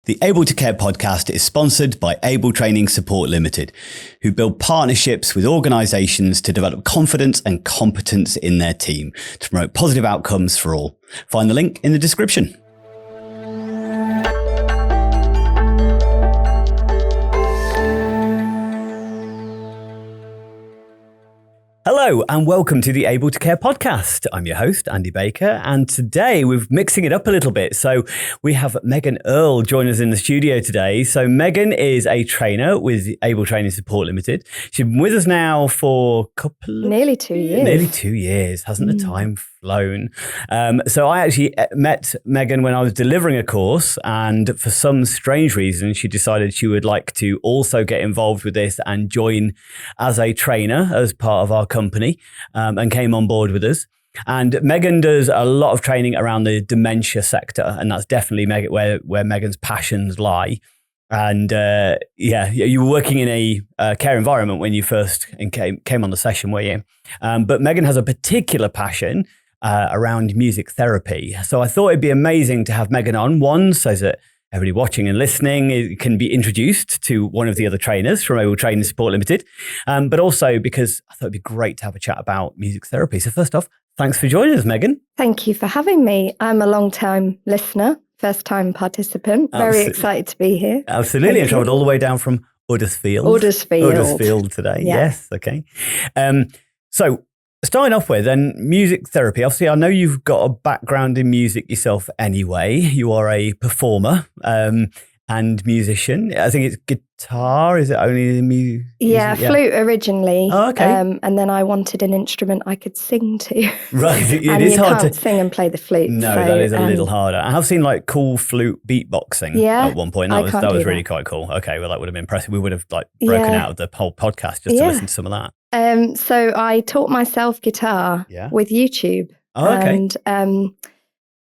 The Able to Care podcast is sponsored by Able Training Support Ltd, who build partnerships with organisations to develop confidence and competence in their team to promote positive outcomes for all. Find the link in the description. Hello and welcome to the Able to Care podcast. I'm your host, Andy Baker, and today we're mixing it up a little bit. So we have Meghan Earl join us in the studio today. So Meghan is a trainer with Able Training Support Ltd. She's been with us now for nearly 2 years. Nearly 2 years. Hasn't the time flown? So I actually met Meghan when I was delivering a course, and for some strange reason, she decided she would like to also get involved with this and join as a trainer as part of our company, and came on board with us. And Meghan does a lot of training around the dementia sector, and that's definitely where Meghan's passions lie. And you were working in a care environment when you first came on the session, were you? But Meghan has a particular passion around music therapy. So I thought it'd be amazing to have Meghan on, one, so that everybody watching and listening can be introduced to one of the other trainers from Able Training Support Ltd, but also because I thought it'd be great to have a chat about music therapy. So first off, thanks for joining us, Meghan. Thank you for having me. I'm a long-time listener, first-time participent. Very excited to be here. Absolutely. I travelled all the way down from Huddersfield today. Yes. Okay. So starting off with, then, music therapy. Obviously, I know you've got a background in music yourself anyway. You are a performer and musician. I think it's guitar. Is it only the music? Yeah, flute originally. Oh, okay. And then I wanted an instrument I could sing to. Right. And you can't sing and play the flute. No, that is a little harder. I have seen like cool flute beatboxing at one point. That was really quite cool. Okay, well, that would have been impressive. We would have broken out of the whole podcast just to listen to some of that. So I taught myself guitar with YouTube. Oh, okay. And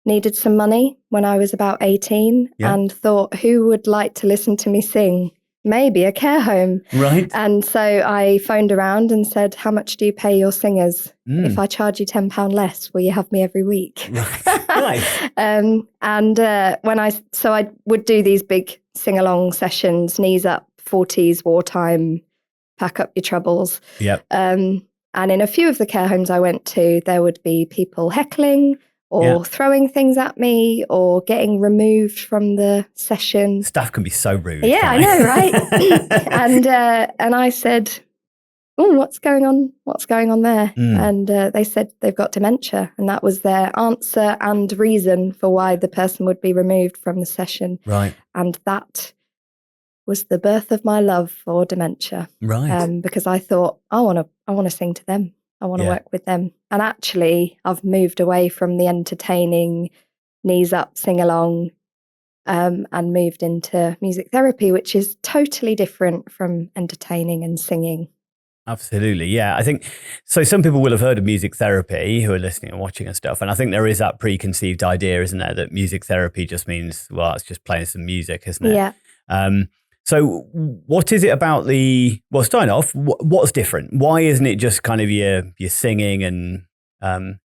needed some money when I was about 18 and thought, who would like to listen to me sing? Maybe a care home. Right. And so I phoned around and said, how much do you pay your singers? If I charge you £10 less, will you have me every week? Right. Nice. I would do these big sing-along sessions, knees up, 40s, wartime, pack up your troubles. Yep. And in a few of the care homes I went to, there would be people heckling or throwing things at me or getting removed from the session. Staff can be so rude. Yeah, I know, right? And I said, oh, what's going on? What's going on there? And they said they've got dementia. And that was their answer and reason for why the person would be removed from the session. Right. And that was the birth of my love for dementia. Right. Because I thought, I want to sing to them. I want to work with them. And actually, I've moved away from the entertaining, knees up, sing along, and moved into music therapy, which is totally different from entertaining and singing. Absolutely. Yeah. I think so. Some people will have heard of music therapy who are listening and watching and stuff. And I think there is that preconceived idea, isn't there, that music therapy just means, well, it's just playing some music, isn't it? Yeah. So what is it about starting off, what's different? Why isn't it just kind of your singing and,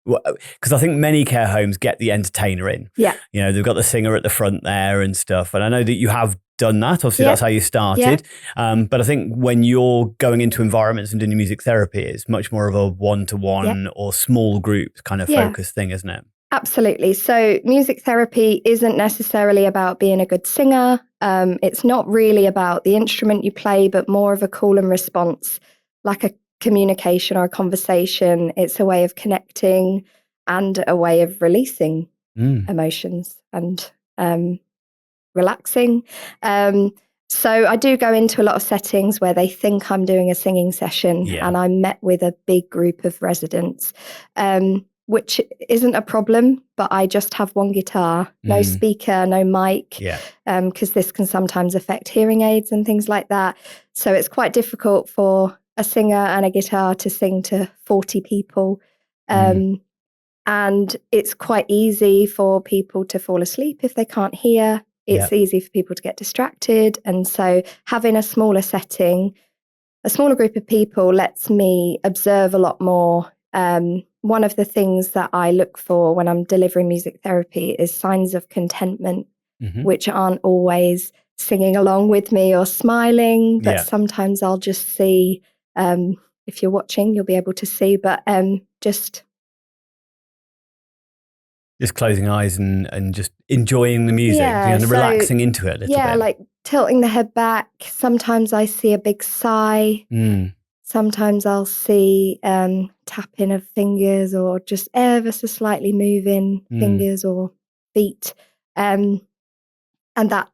because I think many care homes get the entertainer in. Yeah. You know, they've got the singer at the front there and stuff. And I know that you have done that. Obviously, that's how you started. Yeah. But I think when you're going into environments and doing music therapy, it's much more of a one-to-one or small group kind of focus thing, isn't it? Absolutely. So music therapy isn't necessarily about being a good singer. It's not really about the instrument you play, but more of a call and response, like a communication or a conversation. It's a way of connecting and a way of releasing emotions and relaxing. So I do go into a lot of settings where they think I'm doing a singing session, and I'm met with a big group of residents. Which isn't a problem, but I just have one guitar, no speaker, no mic, because this can sometimes affect hearing aids and things like that. So it's quite difficult for a singer and a guitar to sing to 40 people. And it's quite easy for people to fall asleep if they can't hear. It's easy for people to get distracted. And so having a smaller setting, a smaller group of people lets me observe a lot more. One of the things that I look for when I'm delivering music therapy is signs of contentment which aren't always singing along with me or smiling, but sometimes I'll just see, if you're watching, you'll be able to see, but just closing eyes and just enjoying the music and relaxing into it a little bit. Like tilting the head back. Sometimes I see a big sigh. Sometimes I'll see tapping of fingers or just ever so slightly moving fingers or feet. And that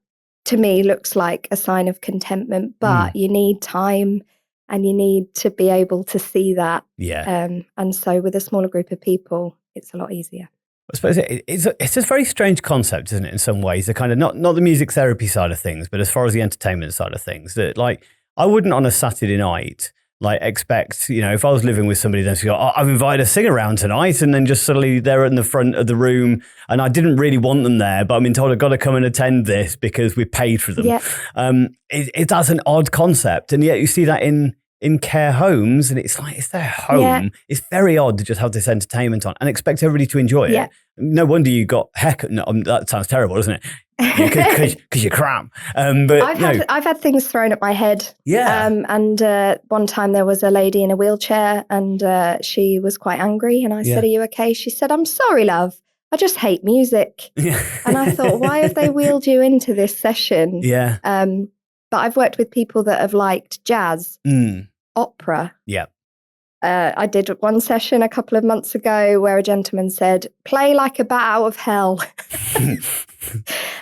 to me looks like a sign of contentment, but you need time and you need to be able to see that. And so with a smaller group of people, it's a lot easier. I suppose it's a very strange concept, isn't it, in some ways? The kind of not the music therapy side of things, but as far as the entertainment side of things, that like I wouldn't on a Saturday night like expect, if I was living with somebody, then to go, I've invited a singer around tonight, and then just suddenly they're in the front of the room, and I didn't really want them there, but I've been told I've got to come and attend this because we paid for them. That's an odd concept, and yet you see that in care homes, and it's like, it's their home. It's very odd to just have this entertainment on and expect everybody to enjoy it. No wonder you got that sounds terrible, doesn't it? Because you're crap. But I've had things thrown at my head. And one time there was a lady in a wheelchair, and she was quite angry, and I said, "Are you okay?" She said, "I'm sorry, love. I just hate music." And I thought, why have they wheeled you into this session? But I've worked with people that have liked jazz, opera. I did one session a couple of months ago where a gentleman said, "Play like a bat out of hell."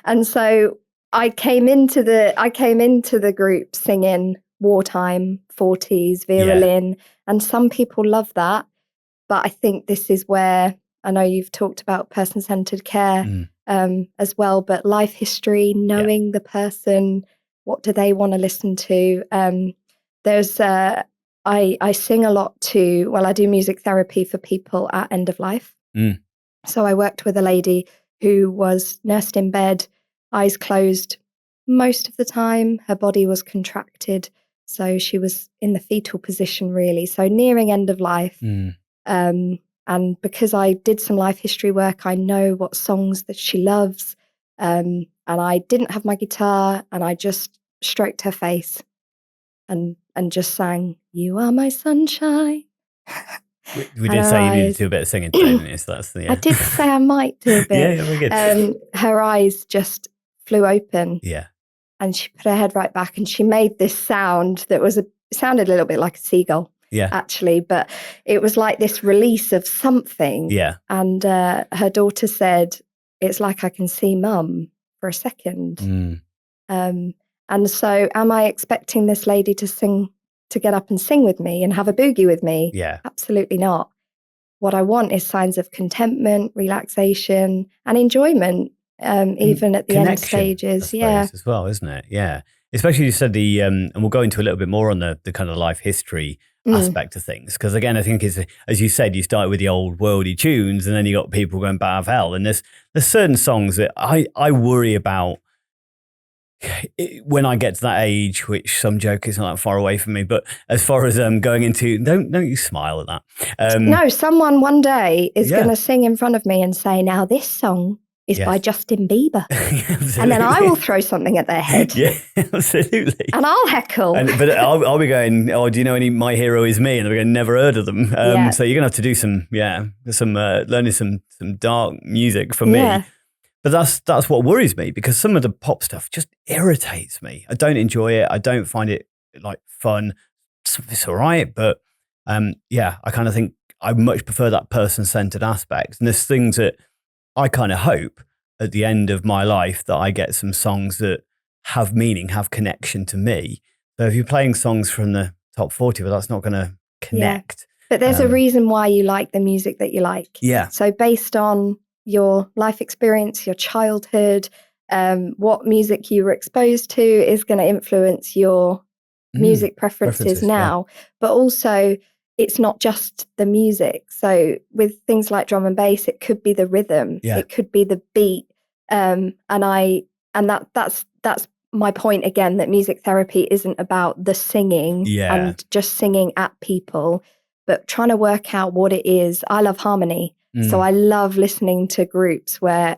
And so I came into the group singing wartime, 40s, Vera Lynn, and some people love that. But I think this is where, I know you've talked about person-centered care as well, but life history, knowing the person, what do they want to listen to? I sing a lot to, I do music therapy for people at end of life. So I worked with a lady who was nursed in bed, eyes closed most of the time. Her body was contracted. So she was in the fetal position, really. So nearing end of life. And because I did some life history work, I know what songs that she loves. And I didn't have my guitar, and I just stroked her face and just sang, "You Are My Sunshine." We did say you needed to do a bit of singing today, didn't you? So that's I did say I might do a bit. Very good. Her eyes just flew open. And she put her head right back, and she made this sound that sounded a little bit like a seagull. Actually, but it was like this release of something. And her daughter said, "It's like I can see Mum for a second." And so am I expecting this lady to get up and sing with me and have a boogie with me? Absolutely not. What I want is signs of contentment, relaxation, and enjoyment, even at the end stages. As well, isn't it? Especially you said and we'll go into a little bit more on the kind of life history aspect of things, because again, I think as you said, you started with the old worldy tunes, and then you got people going bat of hell, and there's certain songs that I worry about when I get to that age, which some joke is not that far away from me, but as far as going into, don't you smile at that. No, someone one day is going to sing in front of me and say, "Now this song is by Justin Bieber." And then I will throw something at their head. Absolutely. And I'll heckle. But I'll be going, "Oh, do you know any My Hero Is Me?" And they're going, "Never heard of them." So you're going to have to do some learning some dark music for me. But that's what worries me, because some of the pop stuff just irritates me. I don't enjoy it. I don't find it like fun. It's all right, but I kind of think I much prefer that person-centered aspect. And there's things that I kind of hope at the end of my life that I get some songs that have meaning, have connection to me. So if you're playing songs from the top 40, well, that's not going to connect. But there's a reason why you like the music that you like. So based on your life experience, your childhood, what music you were exposed to is going to influence your music preferences now. But also, it's not just the music. So with things like drum and bass, it could be the rhythm, it could be the beat, and that's my point again, that music therapy isn't about the singing and just singing at people, but trying to work out what it is. I love harmony. So I love listening to groups where,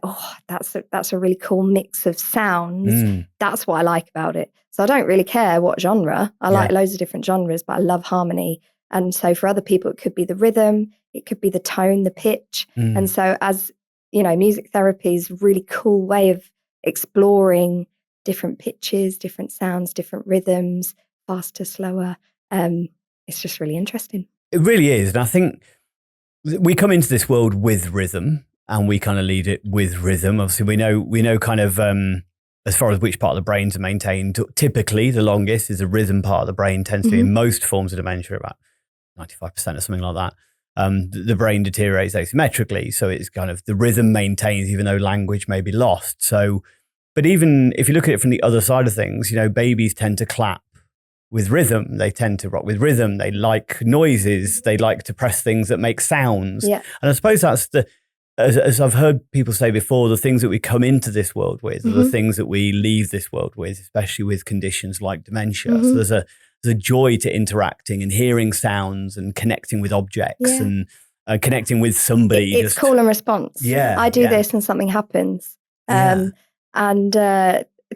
that's a really cool mix of sounds. That's what I like about it. So I don't really care what genre. I like loads of different genres, but I love harmony. And so for other people, it could be the rhythm, it could be the tone, the pitch. And so as, music therapy is a really cool way of exploring different pitches, different sounds, different rhythms, faster, slower. It's just really interesting. It really is. And I think we come into this world with rhythm and we kind of lead it with rhythm. Obviously, we know kind of as far as which part of the brain to maintain. Typically, the longest is the rhythm part of the brain, tends to be in most forms of dementia, about 95% or something like that. The brain deteriorates asymmetrically. So it's kind of the rhythm maintains even though language may be lost. So, but even if you look at it from the other side of things, babies tend to clap with rhythm. They tend to rock with rhythm. They like noises. They like to press things that make sounds. Yeah. And I suppose that's as I've heard people say before, the things that we come into this world with are the things that we leave this world with, especially with conditions like dementia. So there's a joy to interacting and hearing sounds and connecting with objects and connecting with somebody. It's call and response. Yeah. I do this and something happens. And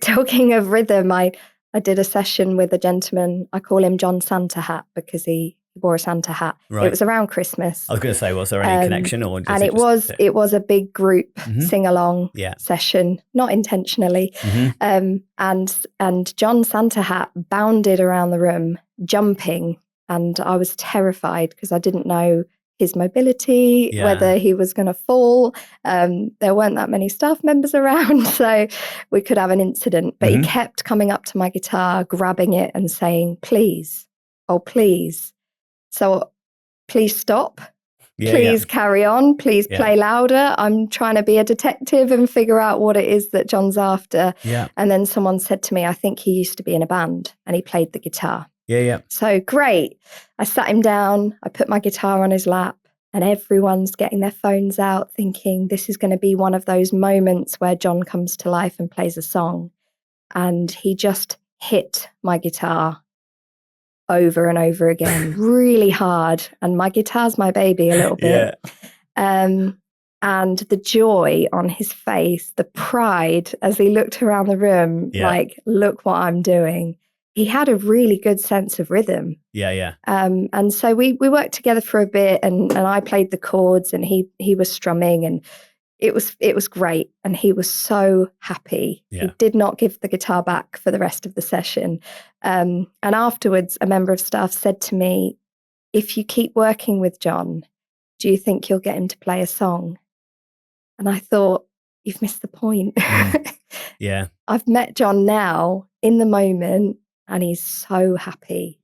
talking of rhythm, I did a session with a gentleman. I call him John Santa Hat because he wore a Santa hat. Right. It was around Christmas. I was going to say, was there any connection? And it was a big group sing-along session, not intentionally. And John Santa Hat bounded around the room, jumping. And I was terrified because I didn't know his mobility, whether he was going to fall. There weren't that many staff members around, so we could have an incident. But he kept coming up to my guitar, grabbing it and saying, please, oh, please. So please stop. Please carry on. Please play louder. I'm trying to be a detective and figure out what it is that John's after. Yeah. And then someone said to me, I think he used to be in a band and he played the guitar. So great. I sat him down. I put my guitar on his lap and everyone's getting their phones out thinking this is going to be one of those moments where John comes to life and plays a song. And he just hit my guitar over and over again, really hard. And my guitar's my baby a little bit. And the joy on his face, the pride as he looked around the room, like, look what I'm doing. He had a really good sense of rhythm. And so we worked together for a bit and I played the chords and he was strumming and it was great. And he was so happy. He did not give the guitar back for the rest of the session. And afterwards, a member of staff said to me, if you keep working with John, do you think you'll get him to play a song? And I thought, you've missed the point. I've met John now in the moment and he's so happy.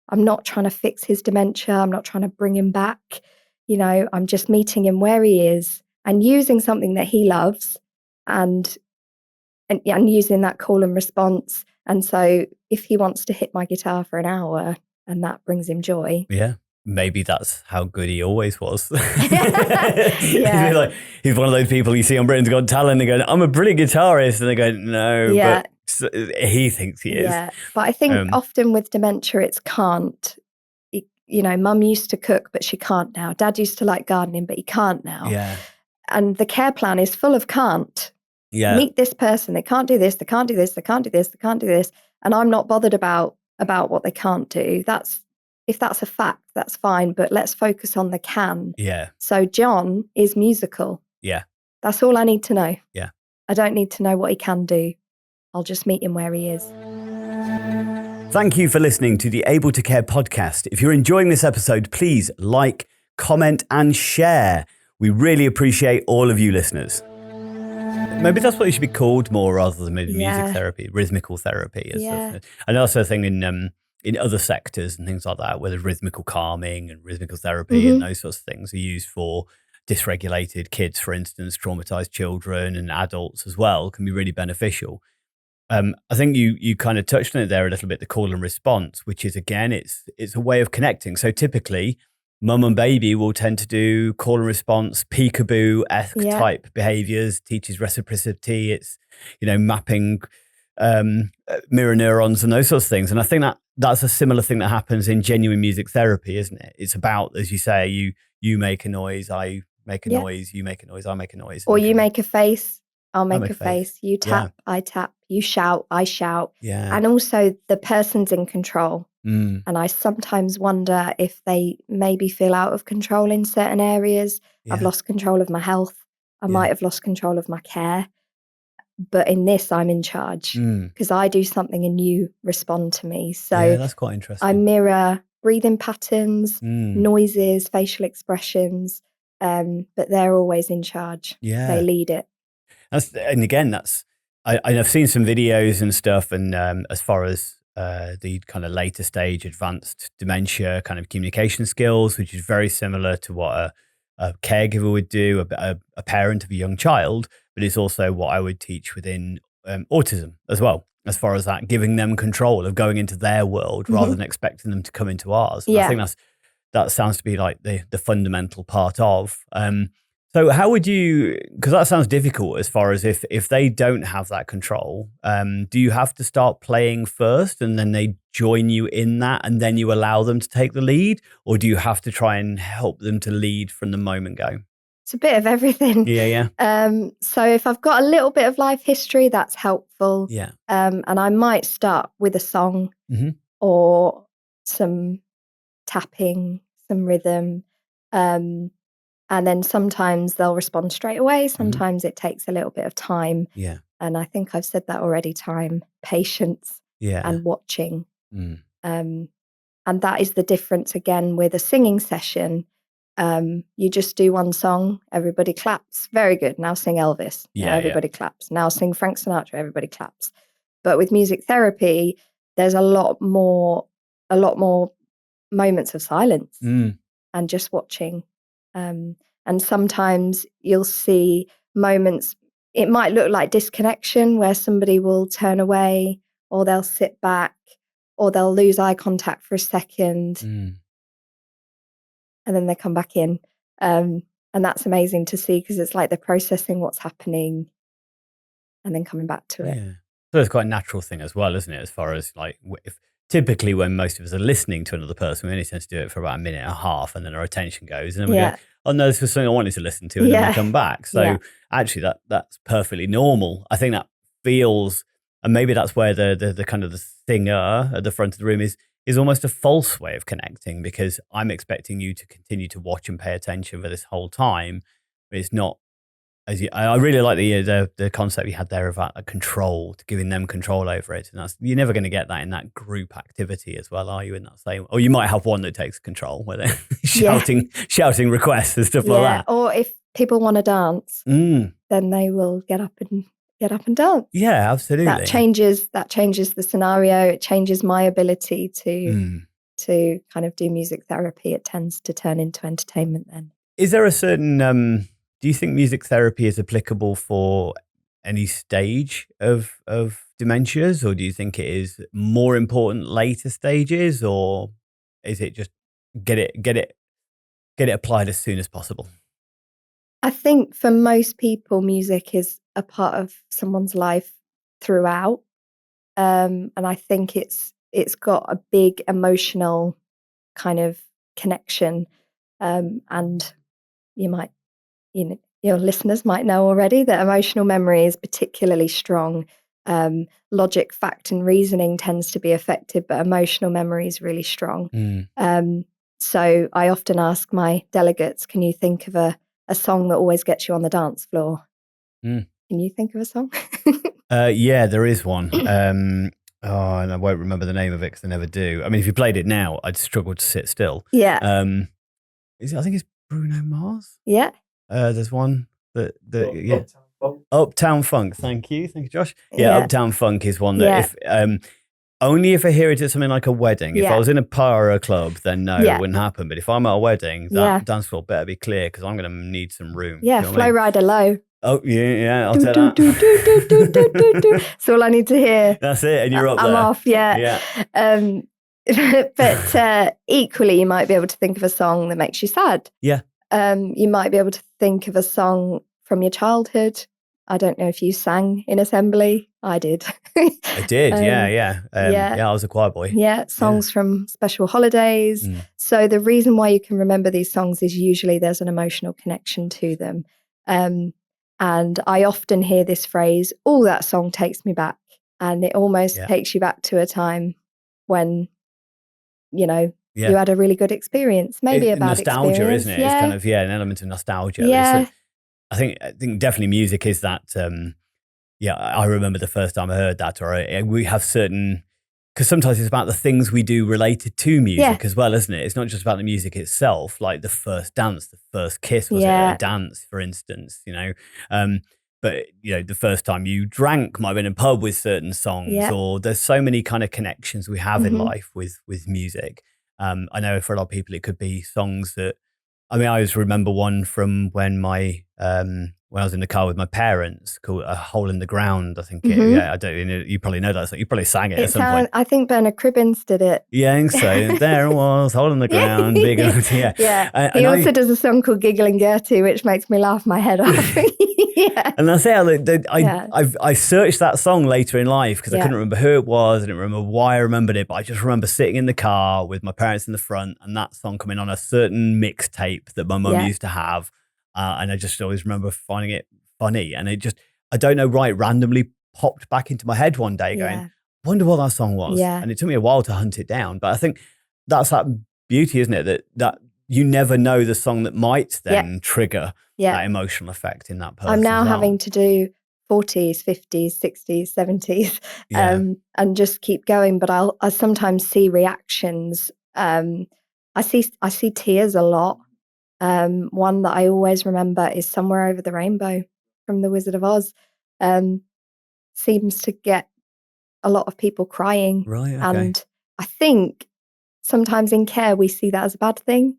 I'm not trying to fix his dementia. I'm not trying to bring him back. I'm just meeting him where he is and using something that he loves and using that call and response. And so if he wants to hit my guitar for an hour and that brings him joy. Maybe that's how good he always was. He's one of those people you see on Britain's Got Talent and they go, I'm a brilliant guitarist. And they go, no, but he thinks he is. But I think often with dementia, it's can't. Mum used to cook, but she can't now. Dad used to like gardening, but he can't now. And the care plan is full of can't. Meet this person. They can't do this. They can't do this. They can't do this. They can't do this. And I'm not bothered about what they can't do. If that's a fact, that's fine. But let's focus on the can. So John is musical. That's all I need to know. I don't need to know what he can do. I'll just meet him where he is. Thank you for listening to the Able to Care podcast. If you're enjoying this episode, please like, comment, and share. We really appreciate all of you listeners. Maybe that's what it should be called more rather than maybe music therapy, rhythmical therapy. And also a thing in other sectors and things like that, where the rhythmical calming and rhythmical therapy and those sorts of things are used for dysregulated kids, for instance, traumatized children and adults as well, can be really beneficial. I think you kind of touched on it there a little bit, the call and response, which is, again, it's a way of connecting. So typically, mum and baby will tend to do call and response, peekaboo-esque type behaviors, teaches reciprocity. It's, mapping mirror neurons and those sorts of things. And I think that's a similar thing that happens in genuine music therapy, isn't it? It's about, as you say, you make a noise, I make a noise, you make a noise, I make a noise. Or you make a face, I'll make make a face. You tap, I tap. You shout, I shout. Yeah. And also the person's in control. And I sometimes wonder if they maybe feel out of control in certain areas. I've lost control of my health. I might have lost control of my care. But in this, I'm in charge because I do something and you respond to me. So that's quite interesting. I mirror breathing patterns, noises, facial expressions, but they're always in charge. Yeah. They lead it. And again, I've seen some videos and stuff, and as far as the kind of later stage advanced dementia kind of communication skills, which is very similar to what a caregiver would do, a parent of a young child, but it's also what I would teach within autism as well, as far as that, giving them control of going into their world rather than expecting them to come into ours. And I think that sounds to be like the fundamental part of. So how would you, because that sounds difficult as far as if they don't have that control, do you have to start playing first and then they join you in that and then you allow them to take the lead? Or do you have to try and help them to lead from the moment go? It's a bit of everything. Yeah. So if I've got a little bit of life history, that's helpful. Yeah. And I might start with a song or some tapping, some rhythm. And then sometimes they'll respond straight away. Sometimes it takes a little bit of time. Yeah. And I think I've said that already, time, patience, and watching. And that is the difference again with a singing session. You just do one song, everybody claps. Very good. Now sing Elvis. Yeah, everybody claps. Now sing Frank Sinatra, everybody claps. But with music therapy, there's a lot more moments of silence and just watching. And sometimes you'll see moments, it might look like disconnection where somebody will turn away or they'll sit back or they'll lose eye contact for a second and then they come back in. And that's amazing to see because it's like they're processing what's happening and then coming back to it. Yeah. So it's quite a natural thing as well, isn't it? As far as like, typically when most of us are listening to another person, we only tend to do it for about a minute and a half and then our attention goes and then we go, oh no, this was something I wanted to listen to and then we come back. So actually that's perfectly normal. I think that feels, and maybe that's where the kind of the singer at the front of the room is almost a false way of connecting because I'm expecting you to continue to watch and pay attention for this whole time. But it's not, I really like the concept you had there about control, giving them control over it, and you're never going to get that in that group activity as well, are you? In that same, or you might have one that takes control, where they're shouting requests and stuff like that. Or if people want to dance, then they will get up and dance. Yeah, absolutely. That changes the scenario. It changes my ability to kind of do music therapy. It tends to turn into entertainment. Then, is there a certain? Do you think music therapy is applicable for any stage of dementias, or do you think it is more important later stages, or is it just get it applied as soon as possible? I think for most people, music is a part of someone's life throughout, and I think it's got a big emotional kind of connection, and your listeners might know already that emotional memory is particularly strong. Logic, fact, and reasoning tends to be affected, but emotional memory is really strong. So I often ask my delegates, can you think of a song that always gets you on the dance floor? Can you think of a song? Yeah, there is one. And I won't remember the name of it because I never do. I mean, if you played it now, I'd struggle to sit still. Yeah. I think it's Bruno Mars. Yeah. There's one Uptown Funk. Thank you, Josh. Yeah, Uptown Funk is one that if only if I hear it at something like a wedding. If I was in a bar or a club, then no, it wouldn't happen. But if I'm at a wedding, that dance floor better be clear because I'm going to need some room. Yeah, Flow Rider Low. Oh yeah, I'll take that. That's all I need to hear. That's it, and you're up there. I'm off. Yeah. But equally, you might be able to think of a song that makes you sad. Yeah. You might be able to think of a song from your childhood. I don't know if you sang in assembly. I did. I did, yeah. Yeah. I was a choir boy. Yeah, songs from special holidays. So the reason why you can remember these songs is usually there's an emotional connection to them. And I often hear this phrase, "Oh, that song takes me back." And it almost takes you back to a time when, you had a really good experience, maybe a bad nostalgia, experience. isn't it? It's kind of, an element of nostalgia. Yeah. I think definitely music is that. I remember the first time I heard that, or we have certain, because sometimes it's about the things we do related to music as well, isn't it? It's not just about the music itself, like the first dance, the first kiss, was it a dance, for instance, but the first time you drank might have been in a pub with certain songs, or there's so many kind of connections we have in life with music. I know for a lot of people it could be songs that, I always remember one from when when I was in the car with my parents, called "A Hole in the Ground." I think, I don't. You probably know that song. You probably sang it at some point. I think Bernard Cribbins did it. Yeah, I think so. There it was, hole in the ground, big. He also does a song called "Giggling Gertie," which makes me laugh my head off. And that's it. I searched that song later in life because I couldn't remember who it was. I didn't remember why I remembered it, but I just remember sitting in the car with my parents in the front and that song coming on a certain mixtape that my mum used to have. And I just always remember finding it funny. And I don't know, randomly popped back into my head one day going, wonder what that song was. Yeah. And it took me a while to hunt it down. But I think that's that beauty, isn't it? That you never know the song that might then trigger that emotional effect in that person. I'm now having to do 40s, 50s, 60s, 70s, and just keep going. But I sometimes see reactions. I see tears a lot. One that I always remember is "Somewhere Over the Rainbow" from The Wizard of Oz. Seems to get a lot of people crying. Right, okay. And I think sometimes in care we see that as a bad thing.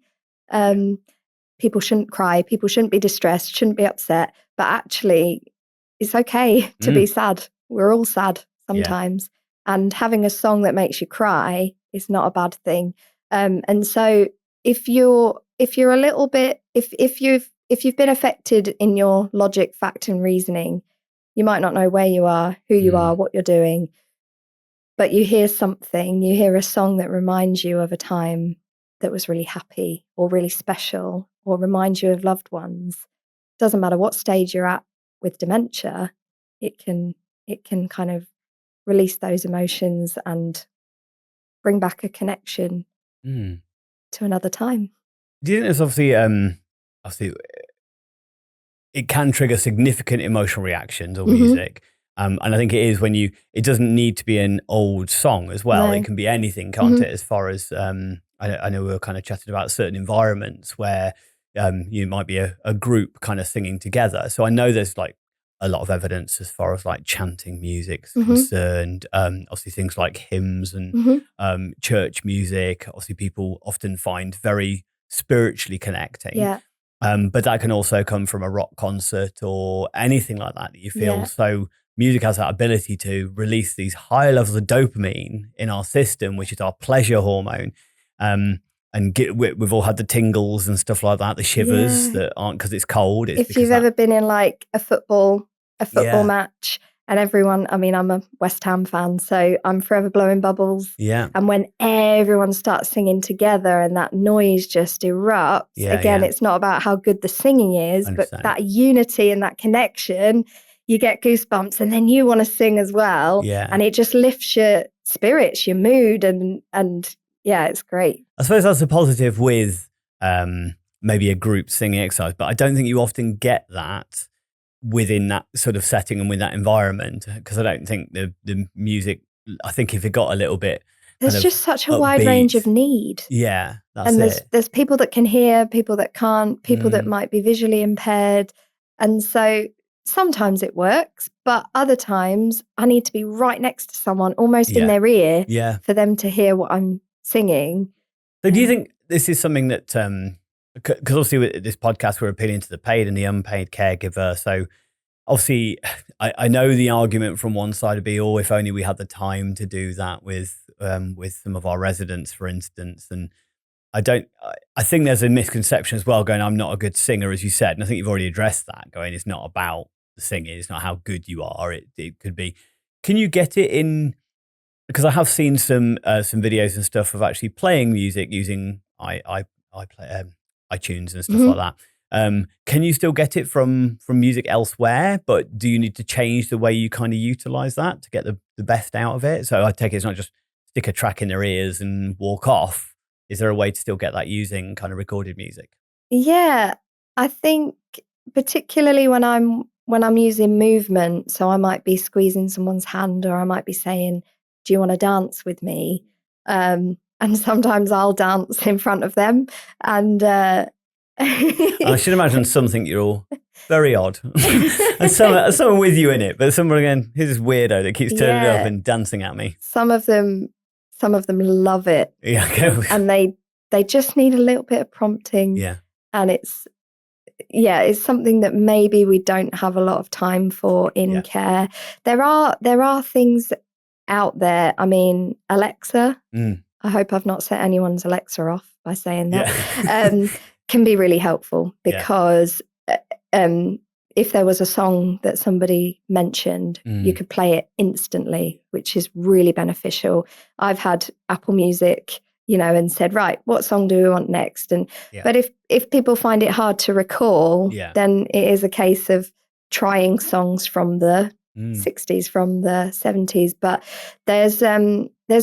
People shouldn't cry, people shouldn't be distressed, shouldn't be upset, but actually it's okay to be sad. We're all sad sometimes. And having a song that makes you cry is not a bad thing. And so if you're a little bit, if you've been affected in your logic, fact and reasoning, you might not know where you are, who you are, what you're doing, but you hear something, you hear a song that reminds you of a time that was really happy or really special, or reminds you of loved ones. Doesn't matter what stage you're at with dementia, it can kind of release those emotions and bring back a connection to another time. Do you think there's obviously it can trigger significant emotional reactions or music? And I think it is when it doesn't need to be an old song as well. No. It can be anything, can't it? As far as, I know we were kind of chatting about certain environments where you might be a group kind of singing together. So I know there's like a lot of evidence as far as like chanting music's concerned. Obviously things like hymns and church music, obviously people often find very spiritually connecting. Yeah. But that can also come from a rock concert or anything like that you feel. So music has that ability to release these higher levels of dopamine in our system, which is our pleasure hormone. And we've all had the tingles and stuff like that, the shivers that aren't because it's cold. It's if you've ever been in like a football match and everyone, I'm a West Ham fan, so I'm forever blowing bubbles. Yeah. And when everyone starts singing together and that noise just erupts, it's not about how good the singing is, 100%. But that unity and that connection, you get goosebumps and then you want to sing as well. Yeah. And it just lifts your spirits, your mood, and it's great. I suppose that's a positive with maybe a group singing exercise, but I don't think you often get that within that sort of setting and with that environment, because I don't think the music, I think if it got a little bit there's just such a wide range of need. Yeah, that's and it. There's people that can hear, people that can't, people that might be visually impaired. And so sometimes it works, but other times I need to be right next to someone, almost in their ear, for them to hear what I'm singing. So do you think this is something that, because obviously with this podcast, we're appealing to the paid and the unpaid caregiver. So obviously I know the argument from one side would be, oh, if only we had the time to do that with some of our residents, for instance. And I think there's a misconception as well going, I'm not a good singer, as you said. And I think you've already addressed that, going, it's not about the singing. It's not how good you are. It could be, Can you get it in? Because I have seen some videos and stuff of actually playing music using iTunes and stuff like that. Can you still get it from music elsewhere? But do you need to change the way you kind of utilize that to get the best out of it? So I take it it's not just stick a track in their ears and walk off. Is there a way to still get that using kind of recorded music? Yeah, I think particularly when I'm using movement, so I might be squeezing someone's hand, or I might be saying, "Do you want to dance with me?" And sometimes I'll dance in front of them, and I should imagine something you're all very odd, and someone with you in it, but someone again, here's this weirdo that keeps turning up and dancing at me. Some of them love it, and they just need a little bit of prompting, and it's something that maybe we don't have a lot of time for in care. There are things out there. I mean, Alexa. I hope I've not set anyone's Alexa off by saying that. Can be really helpful because if there was a song that somebody mentioned, you could play it instantly, which is really beneficial. I've had Apple Music, and said, right, what song do we want next? And but if people find it hard to recall, then it is a case of trying songs from the 60s, from the 70s. But there's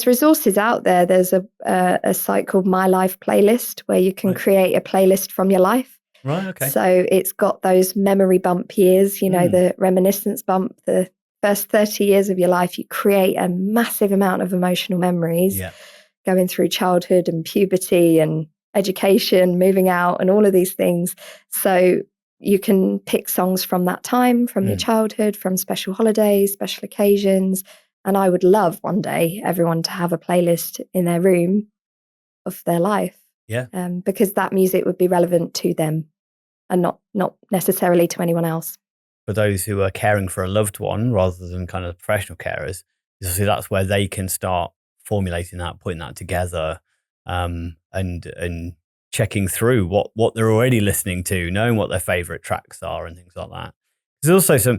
resources out there. There's a site called My Life Playlist where you can create a playlist from your life. Right, okay. So it's got those memory bump years, the reminiscence bump, the first 30 years of your life. You create a massive amount of emotional memories going through childhood and puberty and education, moving out and all of these things. So you can pick songs from that time, from your childhood, from special holidays, special occasions. And I would love one day everyone to have a playlist in their room of their life. Because that music would be relevant to them and not necessarily to anyone else. For those who are caring for a loved one rather than kind of professional carers, obviously that's where they can start formulating that, putting that together, and checking through what they're already listening to, knowing what their favorite tracks are and things like that. There's also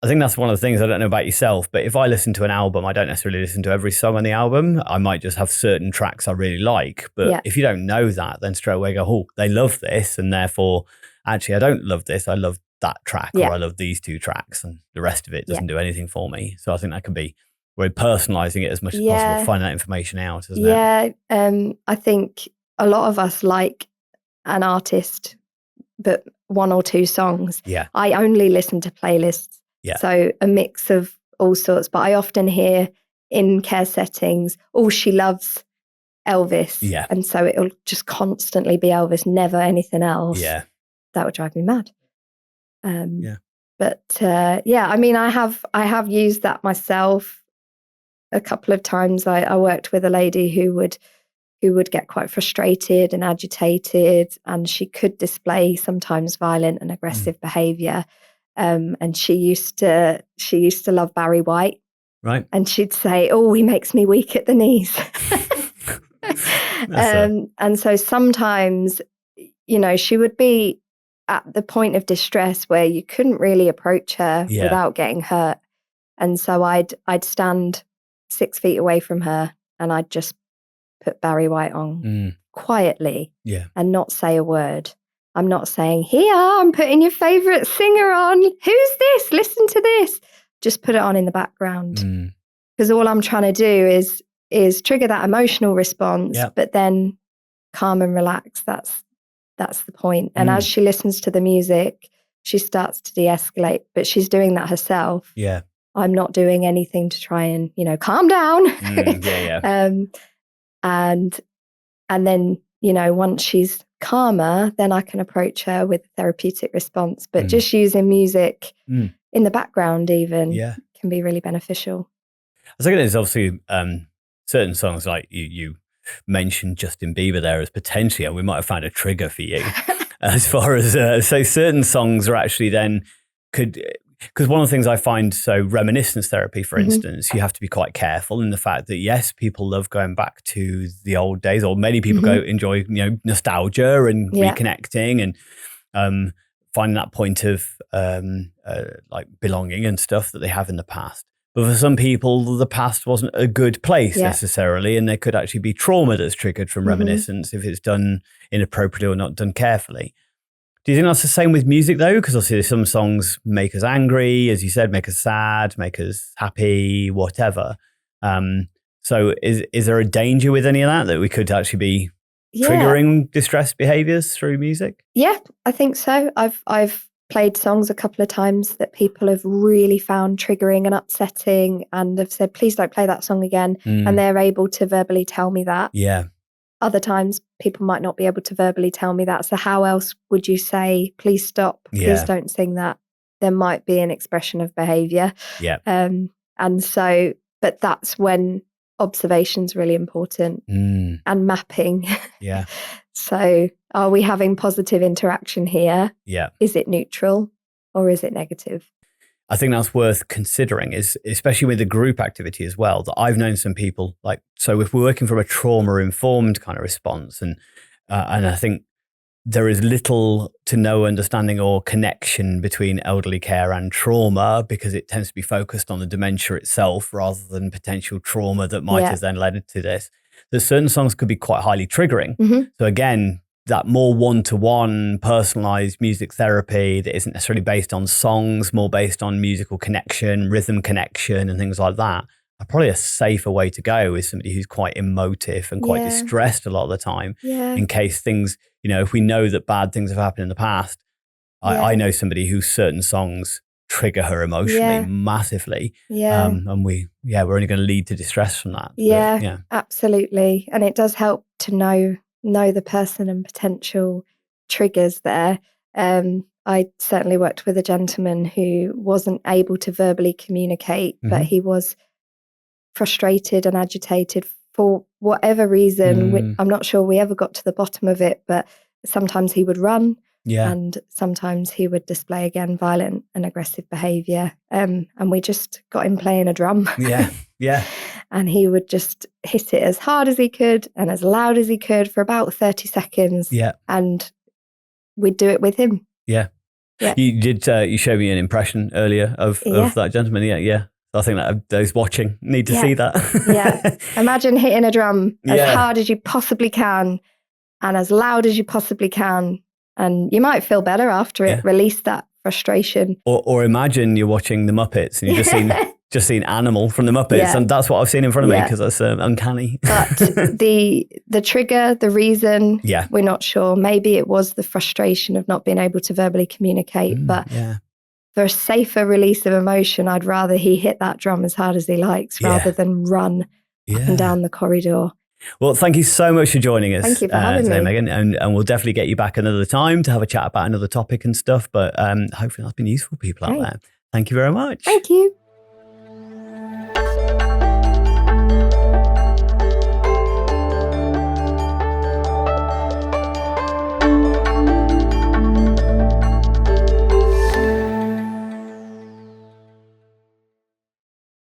I think that's one of the things, I don't know about yourself, but if I listen to an album, I don't necessarily listen to every song on the album. I might just have certain tracks I really like. But if you don't know that, then straight away go, oh, they love this. And therefore, actually, I don't love this. I love that track, or I love these two tracks, and the rest of it doesn't do anything for me. So I think that can be, we're personalizing it as much as possible, finding that information out, isn't it? I think a lot of us like an artist, but one or two songs. I only listen to playlists. So a mix of all sorts, but I often hear in care settings, oh, she loves Elvis. And so it'll just constantly be Elvis, never anything else. That would drive me mad. But I mean, I have used that myself a couple of times. I worked with a lady who would get quite frustrated and agitated, and she could display sometimes violent and aggressive behavior. And she used to love Barry White, right? And she'd say, "Oh, he makes me weak at the knees." And so sometimes, she would be at the point of distress where you couldn't really approach her without getting hurt. And so I'd stand 6 feet away from her, and I'd just put Barry White on quietly and not say a word. I'm not saying, here, I'm putting your favourite singer on. Who's this? Listen to this. Just put it on in the background. Because all I'm trying to do is trigger that emotional response, but then calm and relax. That's the point. And as she listens to the music, she starts to de-escalate, but she's doing that herself. I'm not doing anything to try and, calm down. And then, once she's calmer, then I can approach her with a therapeutic response. But just using music in the background even can be really beneficial. I think there's obviously certain songs, like you mentioned Justin Bieber there as potentially, and we might have found a trigger for you as far as so certain songs are actually then because one of the things I find, so reminiscence therapy, for instance, you have to be quite careful in the fact that, yes, people love going back to the old days, or many people enjoy, nostalgia and reconnecting and finding that point of like belonging and stuff that they have in the past. But for some people, the past wasn't a good place necessarily, and there could actually be trauma that's triggered from reminiscence if it's done inappropriately or not done carefully. Do you think that's the same with music though? Because obviously some songs make us angry, as you said, make us sad, make us happy, whatever. So is there a danger with any of that we could actually be triggering distress behaviors through music? Yeah, I think so. I've played songs a couple of times that people have really found triggering and upsetting and have said, please don't play that song again. And they're able to verbally tell me that. Yeah. Other times people might not be able to verbally tell me that. So how else would you say, please stop, please don't sing that? There might be an expression of behavior. Yeah. And so, but that's when observation's really important and mapping. Yeah. So are we having positive interaction here? Yeah. Is it neutral or is it negative? I think that's worth considering, is especially with the group activity as well, that I've known some people like, so if we're working from a trauma informed kind of response and I think there is little to no understanding or connection between elderly care and trauma because it tends to be focused on the dementia itself rather than potential trauma that might have then led to this. That certain songs could be quite highly triggering. So again, that more one-to-one personalized music therapy that isn't necessarily based on songs, more based on musical connection, rhythm connection and things like that, are probably a safer way to go with somebody who's quite emotive and quite distressed a lot of the time in case things, if we know that bad things have happened in the past. I know somebody whose certain songs trigger her emotionally massively. And we're only going to lead to distress from that. Yeah, absolutely. And it does help to know the person and potential triggers there. I certainly worked with a gentleman who wasn't able to verbally communicate, but he was frustrated and agitated for whatever reason. I'm not sure we ever got to the bottom of it, but sometimes he would run and sometimes he would display again violent and aggressive behavior. And we just got him playing a drum. And he would just hit it as hard as he could and as loud as he could for about 30 seconds. And we'd do it with him. You did. You showed me an impression earlier of that gentleman. I think that those watching need to see that. Imagine hitting a drum as hard as you possibly can and as loud as you possibly can. And you might feel better after it, release that frustration. Or imagine you're watching the Muppets and you've just seen Animal from the Muppets, and that's what I've seen in front of me because that's uncanny. But the trigger, the reason, we're not sure. Maybe it was the frustration of not being able to verbally communicate, but for a safer release of emotion, I'd rather he hit that drum as hard as he likes rather than run up and down the corridor. Well, thank you so much for joining us. Thank you for having me, Meghan. And we'll definitely get you back another time to have a chat about another topic and stuff. But hopefully that's been useful for people out there. Thank you very much. Thank you.